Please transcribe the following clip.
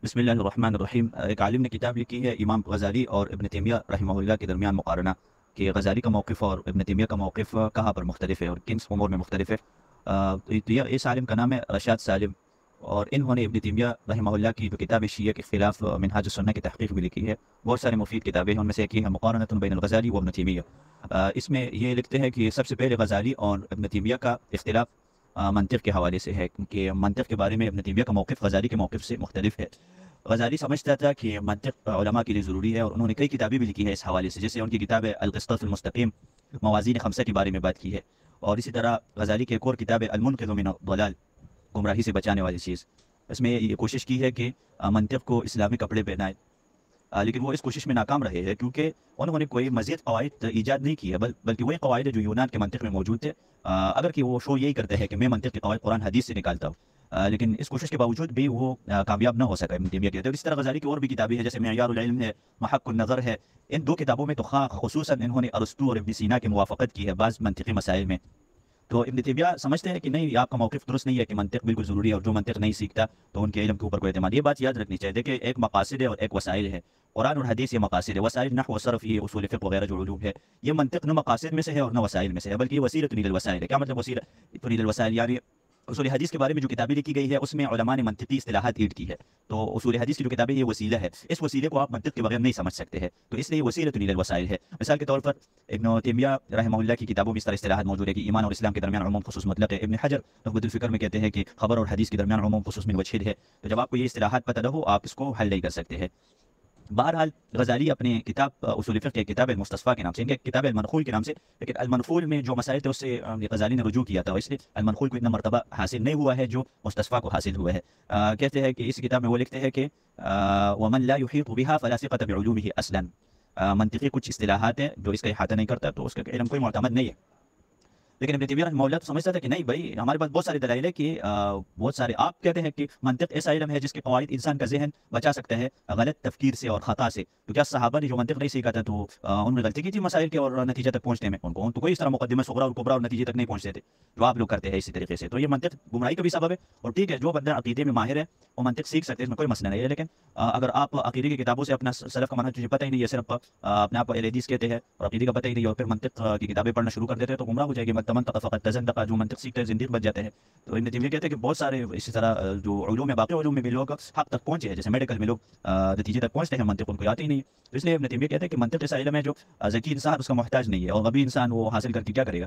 بسم اللہ الرحمن الرحیم۔ ایک عالم نے کتاب لکھی ہے امام غزالی اور ابن تیمیہ رحمہ اللہ کے درمیان مقارنہ، کہ غزالی کا موقف اور ابن تیمیہ کا موقف کہاں پر مختلف ہے اور کن امور میں مختلف ہے۔ اس عالم کا نام ہے رشاد سالم، اور انہوں نے ابن تیمیہ رحمہ اللہ کی جو کتاب شیعہ کے خلاف منہاج السنہ کی تحقیق بھی لکھی ہے۔ بہت سارے مفید کتابیں ہیں، ان میں سے ایک یہ ہے مقارنۃ بین الغزالی و ابن تیمیہ۔ اس میں یہ لکھتے ہیں کہ سب سے پہلے غزالی اور ابن تیمیہ کا اختلاف منطق کے حوالے سے ہے، کیونکہ منطق کے بارے میں ابن تیمیہ کا موقف غزالی کے موقف سے مختلف ہے۔ غزالی سمجھتا تھا کہ منطق علماء کے لیے ضروری ہے، اور انہوں نے کئی کتابیں بھی لکھی ہیں اس حوالے سے، جیسے ان کی کتاب ہے القسطاس المستقیم، موازین خمسہ کے بارے میں بات کی ہے، اور اسی طرح غزالی کی ایک اور کتاب ہے المنقذ من الضلال، گمراہی سے بچانے والی چیز۔ اس میں یہ کوشش کی ہے کہ منطق کو اسلامی کپڑے پہنائے، لیکن وہ اس کوشش میں ناکام رہے ہیں، کیونکہ انہوں نے کوئی مزید قواعد ایجاد نہیں کی ہے، بلکہ وہی قواعد جو یونان کے منطق میں موجود تھے۔ اگر کہ وہ شو یہی کرتے ہیں کہ میں منطق کے قواعد قرآن حدیث سے نکالتا ہوں، لیکن اس کوشش کے باوجود بھی وہ کامیاب نہ ہو سکا ابن تیمیہ کے۔ اس طرح غزالی کی اور بھی کتابیں ہیں، جیسے معیار العلم ہے، محق النظر ہے۔ ان دو کتابوں میں تو خصوصاً انہوں نے ارسطو اور ابن سینا کی موافقت کی ہے بعض منطقی مسائل میں۔ تو ابن تیمیہ سمجھتے ہیں کہ نہیں، آپ کا موقف درست نہیں ہے، کہ منطق بالکل ضروری ہے، اور جو منطق نہیں سیکھتا تو ان کے علم کے اوپر کوئی اعتماد۔ یہ بات یاد رکھنی چاہیے، دیکھیں ایک مقاصد ہے اور ایک وسائل ہے۔ قرآن اور حدیث یہ مقاصد ہے، وسائل نحو و صرف، یہ اصول فقہ وغیرہ جو علوم ہے، یہ منطق نہ مقاصد میں سے ہے اور نہ وسائل میں سے ہے، بلکہ یہ وسیلۃ للوسائل ہے۔ کیا مطلب وسیلۃ للوسائل؟ یعنی اصول حدیث کے بارے میں جو کتابیں لکھی گئی ہے اس میں علماء نے منطقی اصطلاحات ایڈ کی ہے، تو اصول حدیث کی جو کتابیں یہ وسیلہ ہے، اس وسیلے کو آپ منطق کے بغیر نہیں سمجھ سکتے ہیں، تو اس لیے یہ وسیلۃ للوسائل ہے۔ مثال کے طور پر ابن تیمیہ رحمہ اللہ کی کتابوں میں اس طرح اصطلاحات موجود ہے کہ ایمان اور اسلام کے درمیان عموم خصوص مطلق ہے۔ ابن حجر نخبۃ الفکر میں کہتے ہیں کہ خبر اور حدیث کے درمیان عموم خصوص من وجہ ہے۔ تو جب آپ کو یہ اصطلاحات پتہ نہ ہو، آپ اس کو حل نہیں کر سکتے ہیں۔ بہرحال غزالی اپنے کتاب اصول فقہ کے کتاب المستصفیٰ کے نام سے، ان کے کتاب المنخول کے نام سے، لیکن المنخول میں جو مسائل تھے اس سے غزالی نے رجوع کیا تھا، اس لیے المنخول کو اتنا مرتبہ حاصل نہیں ہوا ہے جو مستصفیٰ کو حاصل ہوا ہے۔ کہتے ہیں کہ اس کتاب میں وہ لکھتے ہیں کہ ومن لا يحيط بها فلا ثقة بعلومه اصلا، منطقی کچھ اصطلاحات ہیں جو اس کا احاطہ نہیں کرتا تو اس کا علم کوئی معتمد نہیں ہے۔ لیکن ابن تیمیہ رحمہ اللہ تو سمجھتا تھا کہ نہیں بھائی، ہمارے پاس بہت سارے دلائل ہے کہ بہت سارے، آپ کہتے ہیں کہ منطق ایسا علم ہے جس کے قواعد انسان کا ذہن بچا سکتا ہے غلط تفکیر سے اور خطا سے، تو کیا صحابہ نے جو منطق نہیں سیکھا تھا تو انہوں نے غلطی کی تھی مسائل کے اور نتیجے تک پہنچنے میں؟ ان کو کوئی اس طرح مقدمہ صغرا اور کبرا اور نتیجے تک نہیں پہنچتے تھے جو آپ لوگ کرتے ہیں اسی طریقے سے۔ تو یہ منطق گمراہی کا بھی سبب ہے، اور ٹھیک ہے جو بندہ عقیدے میں ماہر ہے وہ منطق سیکھ سکتے ہیں، اس میں کوئی مسئلہ نہیں ہے، لیکن اگر آپ عقیدے کی کتابوں سے اپنا سلف کا منہج پتہ ہی نہیں ہے، صرف اپنے آپ کو اہل حدیث کہتے ہیں اور عقیدے کا پتہ ہی نہیں ہے، اور پھر منطق کی کتابیں پڑھنا شروع کر دیتے ہیں تو گمراہ ہو جائے گی۔ منطق فقط تزندق، جو منطق سیکھتے ہیں زندیق بن جاتے ہیں۔ تو ابن تیمیہ کہتے ہیں کہ بہت سارے اسی طرح جو علوم میں، باقی علوم میں بھی لوگ حق تک پہنچے ہیں، جیسے میڈیکل میں لوگ نتیجے تک پہنچتے ہیں، منطق ان کو آتی ہی نہیں ہے۔ تو اس لیے ابن تیمیہ کہتے ہیں کہ منطق ایسا علم ہے جو ذکی انسان اس کا محتاج نہیں ہے، اور غبی انسان وہ حاصل کر کے کیا کرے گا؟